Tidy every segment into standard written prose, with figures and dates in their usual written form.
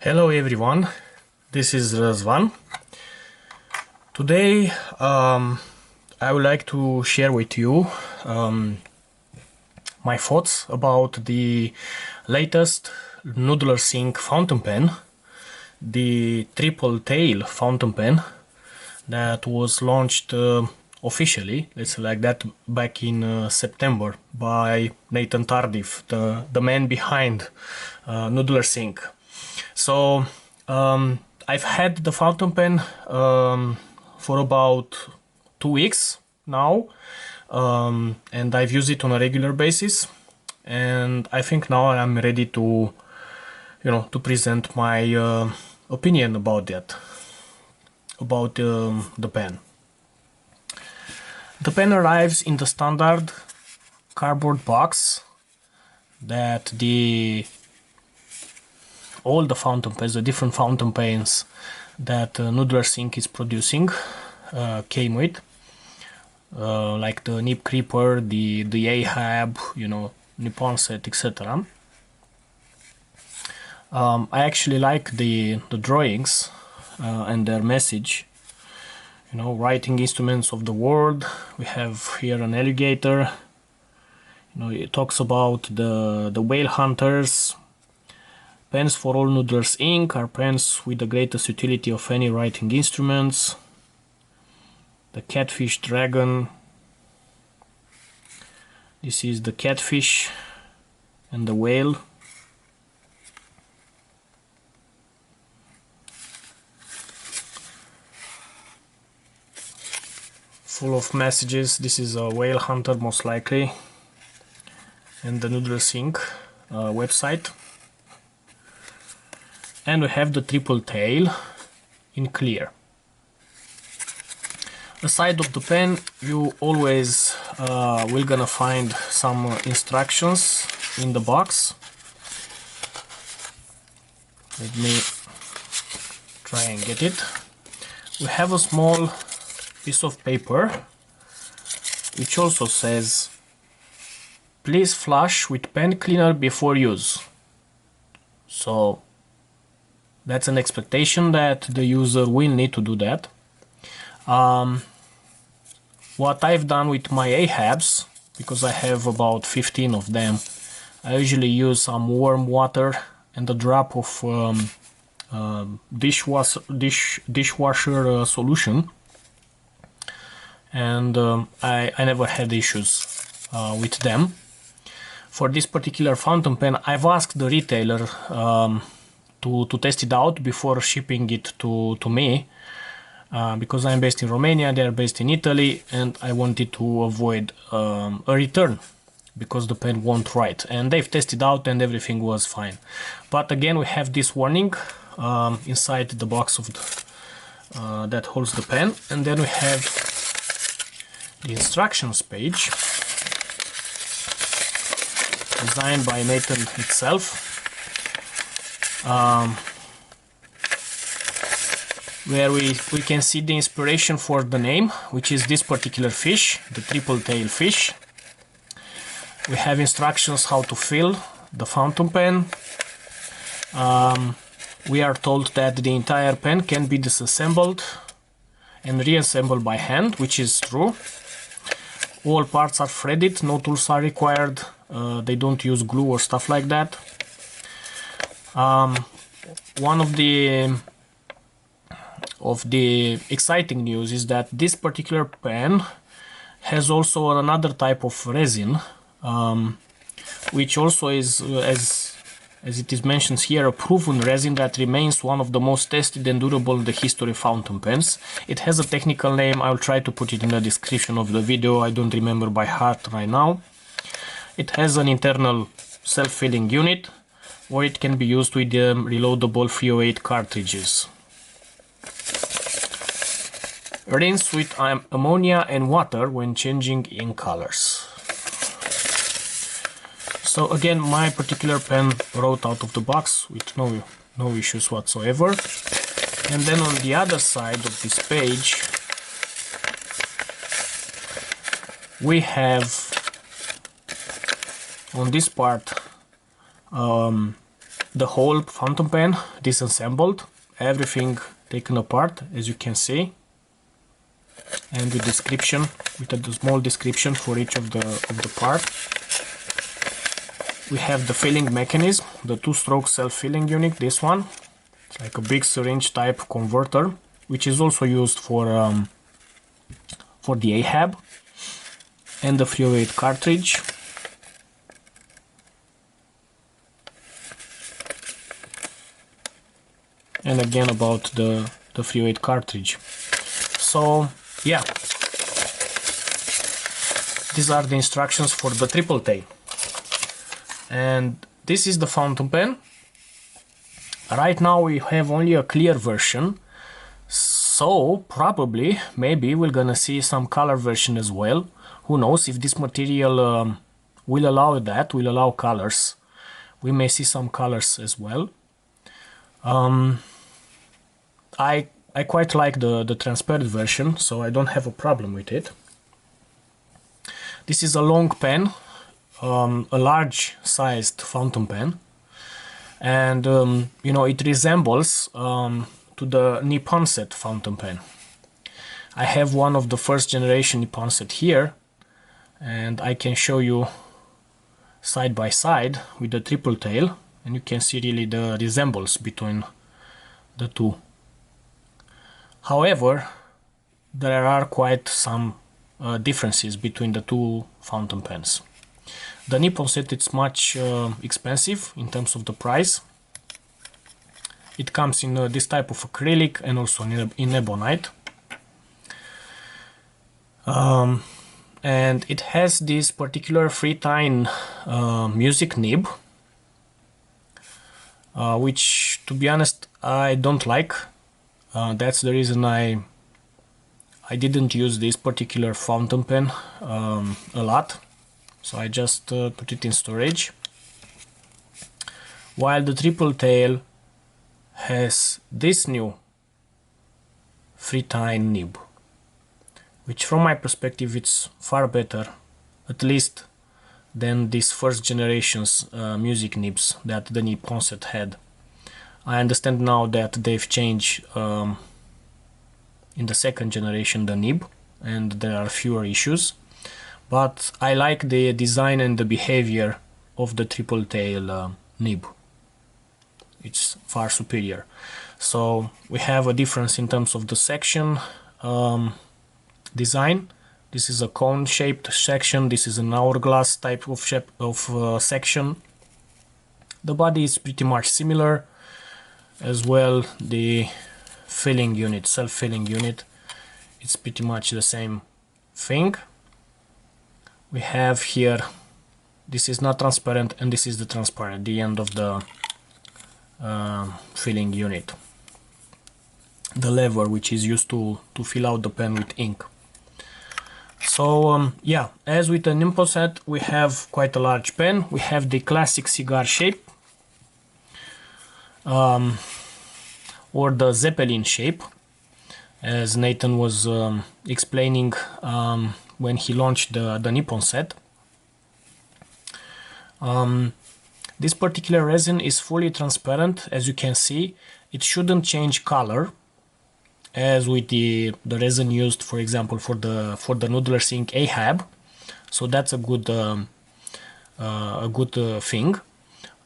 Hello everyone, this is Razvan. Today I would like to share with you my thoughts about the latest Noodler Sync fountain pen, the TripleTail fountain pen that was launched officially, let's say like that, back in September by Nathan Tardif, the man behind Noodler Sync. So I've had the fountain pen for about 2 weeks now, and I've used it on a regular basis, and I think now I'm ready to present my opinion about that, about the pen. The pen arrives in the standard cardboard box that all the fountain pens, the different fountain pens that Noodler Sync is producing came with, like the Nip Creeper, the Ahab, Neponset, etc. I actually like the drawings and their message. Writing instruments of the world. We have here an alligator. It talks about the whale hunters. Pens for all Noodlers Inc. are pens with the greatest utility of any writing instruments. The catfish dragon. This is the catfish and the whale. Full of messages. This is a whale hunter most likely. And the Noodler Sync website. And we have the TripleTail in clear. The side of the pen, you always will gonna find some instructions in the box. Let me try and get it. We have a small piece of paper which also says, please flush with pen cleaner before use. So that's an expectation that the user will need to do that. What I've done with my Ahabs, because I have about 15 of them, I usually use some warm water and a drop of dishwasher solution, and I never had issues with them. For this particular fountain pen, I've asked the retailer to test it out before shipping it to me, because I'm based in Romania, they're based in Italy, and I wanted to avoid a return because the pen won't write. And they've tested out and everything was fine. But again, we have this warning inside the box of that holds the pen, and then we have the instructions page designed by Nathan itself. Where we can see the inspiration for the name, which is this particular fish, the TripleTail fish. We have instructions how to fill the fountain pen. We are told that the entire pen can be disassembled and reassembled by hand, which is true. All parts are threaded, no tools are required. They don't use glue or stuff like that. One of the exciting news is that this particular pen has also another type of resin, which also is, as it is mentioned here, a proven resin that remains one of the most tested and durable in the history of fountain pens. It has a technical name. I'll try to put it in the description of the video. I don't remember by heart right now. It has an internal self-filling unit, or it can be used with the reloadable 308 cartridges. Rinse with ammonia and water when changing ink colors. So again, my particular pen wrote out of the box with no issues whatsoever. And then on the other side of this page, we have on this part the whole fountain pen disassembled, everything taken apart, as you can see, and with description, with a small description for each of the part. We have the filling mechanism, the two-stroke self-filling unit. This one, it's like a big syringe type converter, which is also used for the AHAB, and the 308 cartridge. And again about the 308 cartridge. So yeah, these are the instructions for the TripleTail. And this is the fountain pen. Right now we have only a clear version, so probably, maybe we're gonna see some color version as well. Who knows if this material will allow that, will allow colors. We may see some colors as well. I quite like the transparent version, so I don't have a problem with it. This is a long pen, a large sized fountain pen, and you know, it resembles to the Neponset fountain pen. I have one of the first generation Neponset here, and I can show you side by side with the TripleTail, and you can see really the resemblance between the two. However, there are quite some differences between the two fountain pens. The Neponset, it's much expensive in terms of the price. It comes in this type of acrylic and also in ebonite. And it has this particular free-tine music nib, which, to be honest, I don't like. That's the reason I didn't use this particular fountain pen a lot, so I just put it in storage. While the TripleTail has this new free-tine nib, which from my perspective it's far better, at least, than this first generation's music nibs that the Neponset had. I understand now that they've changed in the second generation the nib, and there are fewer issues, but I like the design and the behavior of the TripleTail nib. It's far superior. So we have a difference in terms of the section design. This is a cone shaped section, this is an hourglass type of shape of section. The body is pretty much similar as well. The filling unit, self-filling unit, it's pretty much the same thing. We have here, this is not transparent, and this is the transparent, the end of the filling unit, the lever which is used to fill out the pen with ink. So yeah, as with the Neponset, we have quite a large pen. We have the classic cigar shape, or the Zeppelin shape, as Nathan was explaining when he launched the Neponset. This particular resin is fully transparent, as you can see. It shouldn't change color, as with the resin used, for example, for the Noodler Sync AHAB. So that's a good thing.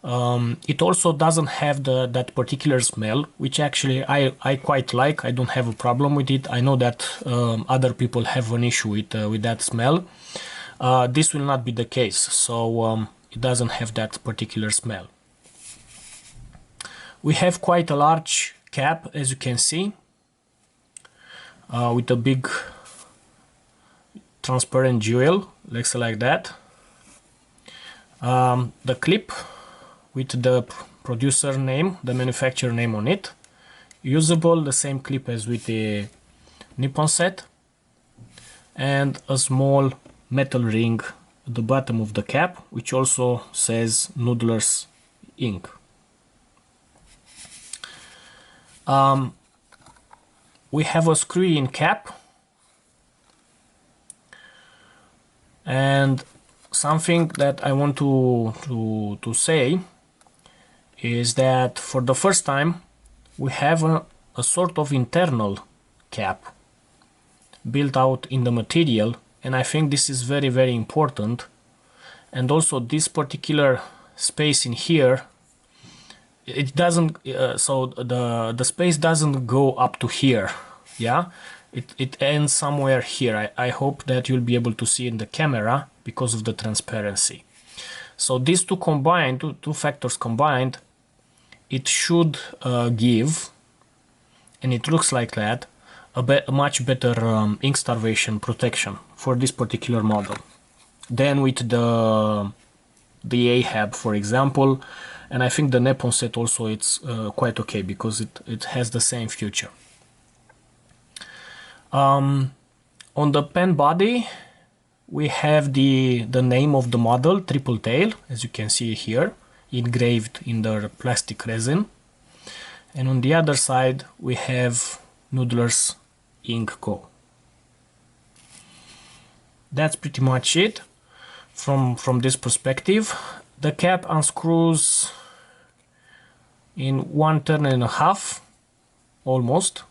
It also doesn't have that particular smell, which actually I quite like. I don't have a problem with it. I know that other people have an issue with that smell. This will not be the case, so it doesn't have that particular smell. We have quite a large cap, as you can see, with a big transparent jewel, looks like that. The clip with the producer name, the manufacturer name on it, usable, the same clip as with the Neponset, and a small metal ring at the bottom of the cap, which also says Noodler's ink. We have a screw-in cap, and something that I want to say is that for the first time we have a sort of internal cap built out in the material, and I think this is very, very important. And also this particular space in here, it doesn't so the space doesn't go up to here. Yeah, it ends somewhere here. I hope that you'll be able to see in the camera because of the transparency. So these two combined, two factors combined, it should give, and it looks like that, a much better ink starvation protection for this particular model than with the Ahab, for example. And I think the Neponset also, it's quite okay because it has the same feature. On the pen body, we have the name of the model, TripleTail, as you can see here, engraved in the plastic resin. And on the other side, we have Noodler's Ink Co. That's pretty much it from this perspective. The cap unscrews in 1 turn and a half, almost,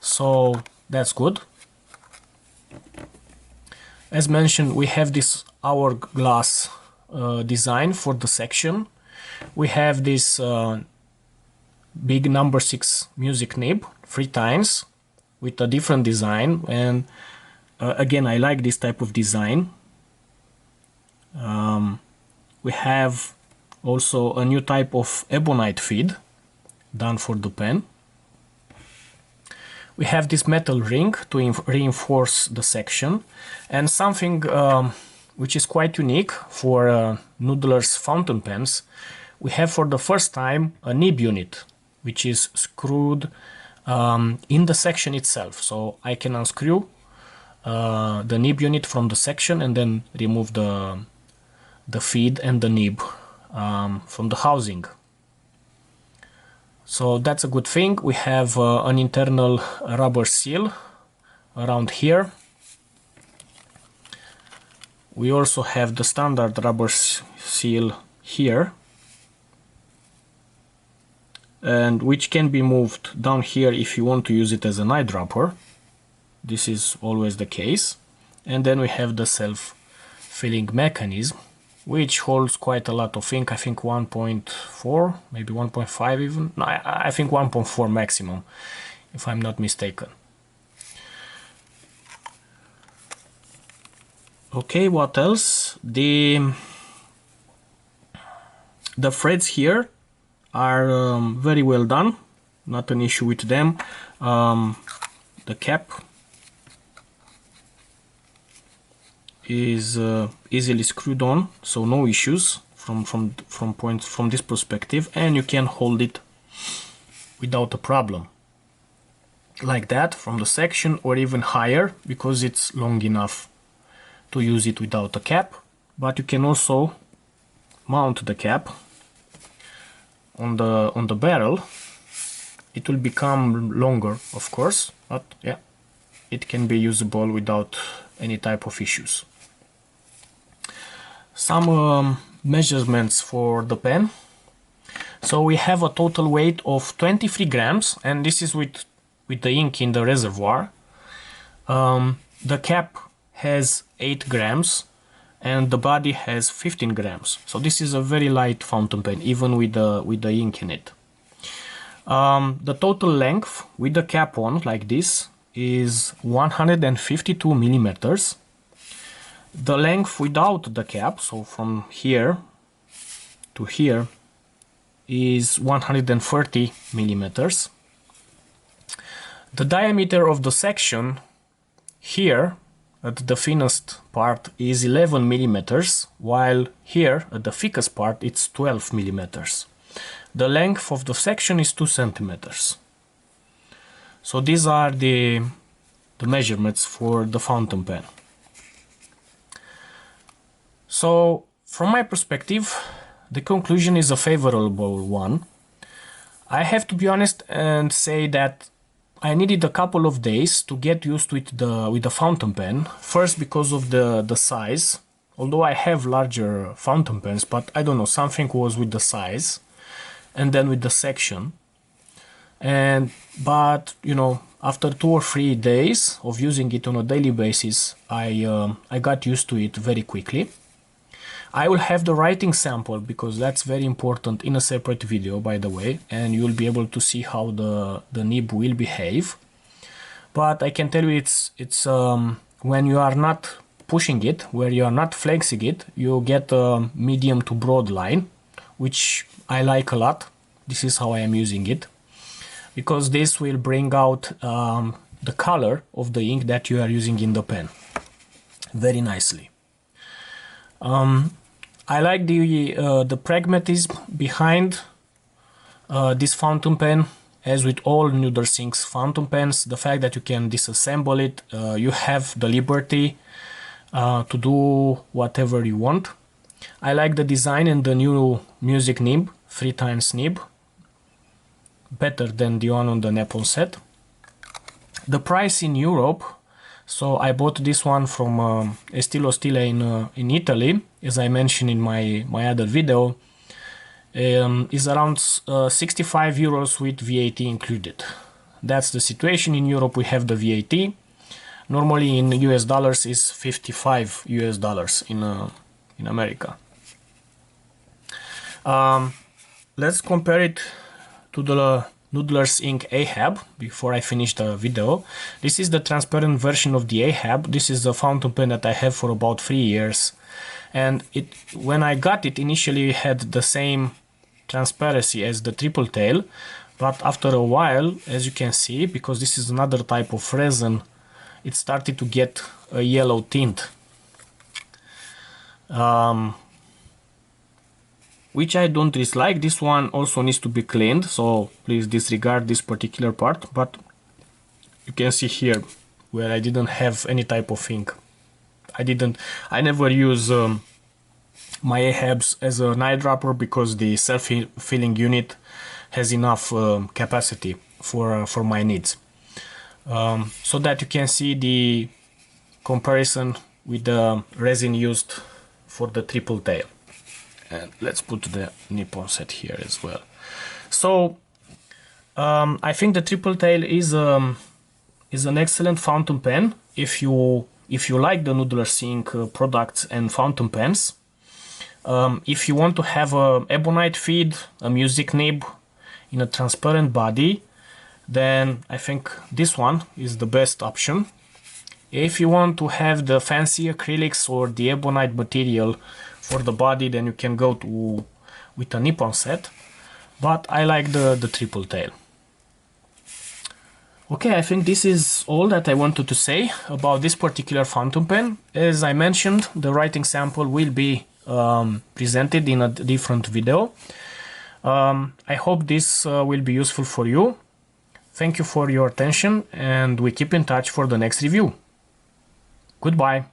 so that's good. As mentioned, we have this hourglass design for the section. We have this big number 6 music nib, 3 times, with a different design, and again, I like this type of design. We have also a new type of ebonite feed done for the pen. We have this metal ring to reinforce the section, and something which is quite unique for Noodler's fountain pens, we have for the first time a nib unit which is screwed in the section itself. So I can unscrew the nib unit from the section and then remove the feed and the nib from the housing. So that's a good thing. We have an internal rubber seal around here. We also have the standard rubber seal here, and which can be moved down here if you want to use it as an eyedropper. This is always the case. And then we have the self-filling mechanism, which holds quite a lot of ink. I think 1.4, maybe 1.5 even. No, I think 1.4 maximum, if I'm not mistaken. Okay, what else? The threads here are very well done, not an issue with them. The cap is easily screwed on, so no issues from this perspective, and you can hold it without a problem, like that, from the section, or even higher because it's long enough to use it without a cap. But you can also mount the cap on the barrel. It will become longer, of course, but yeah, it can be usable without any type of issues. Some measurements for the pen. So we have a total weight of 23 grams, and this is with the ink in the reservoir. The cap has 8 grams and the body has 15 grams. So this is a very light fountain pen, even with the ink in it. The total length with the cap on, like this, is 152 millimeters. The length without the cap, so from here to here, is 130 millimeters. The diameter of the section here at the thinnest part is 11 millimeters, while here at the thickest part it's 12 millimeters. The length of the section is 2 centimeters. So these are the measurements for the fountain pen. So from my perspective, the conclusion is a favorable one. I have to be honest and say that I needed a couple of days to get used with the fountain pen. First, because of the size. Although I have larger fountain pens, but I don't know, something was with the size. and then with the section. But you know, after 2 or 3 days of using it on a daily basis, I got used to it very quickly. I will have the writing sample, because that's very important, in a separate video, by the way, and you'll be able to see how the nib will behave. But I can tell you it's when you are not pushing it, where you are not flexing it, you get a medium to broad line, which I like a lot. This is how I am using it, because this will bring out the color of the ink that you are using in the pen very nicely. I like the pragmatism behind this fountain pen. As with all Noodler Sync's fountain pens, the fact that you can disassemble it, you have the liberty to do whatever you want. I like the design and the new music nib, 3 times nib, better than the one on the Neponset. The price in Europe, so I bought this one from Estilo Stile in Italy, as I mentioned in my other video, is around 65 euros with VAT included. That's the situation. In Europe we have the VAT. Normally in US dollars is 55 US dollars in America. Let's compare it to the Noodler's Ink Ahab before I finish the video. This is the transparent version of the Ahab. This is the fountain pen that I have for about 3 years, and when I got it initially it had the same transparency as the TripleTail, but after a while, as you can see, because this is another type of resin, it started to get a yellow tint, which I don't dislike. This one also needs to be cleaned, so please disregard this particular part. But you can see here where I didn't have any type of ink. I never use my Ahabs as an eyedropper, because the self-filling unit has enough capacity for my needs. So that you can see the comparison with the resin used for the TripleTail. And let's put the Neponset here as well. So I think the TripleTail is an excellent fountain pen if you like the Noodler Sync products and fountain pens. If you want to have a ebonite feed, a music nib in a transparent body, then I think this one is the best option. If you want to have the fancy acrylics or the ebonite material for the body, then you can go with a Neponset, but I like the TripleTail. Okay, I think this is all that I wanted to say about this particular fountain pen. As I mentioned, the writing sample will be presented in a different video. I hope this will be useful for you. Thank you for your attention, and we keep in touch for the next review. Goodbye.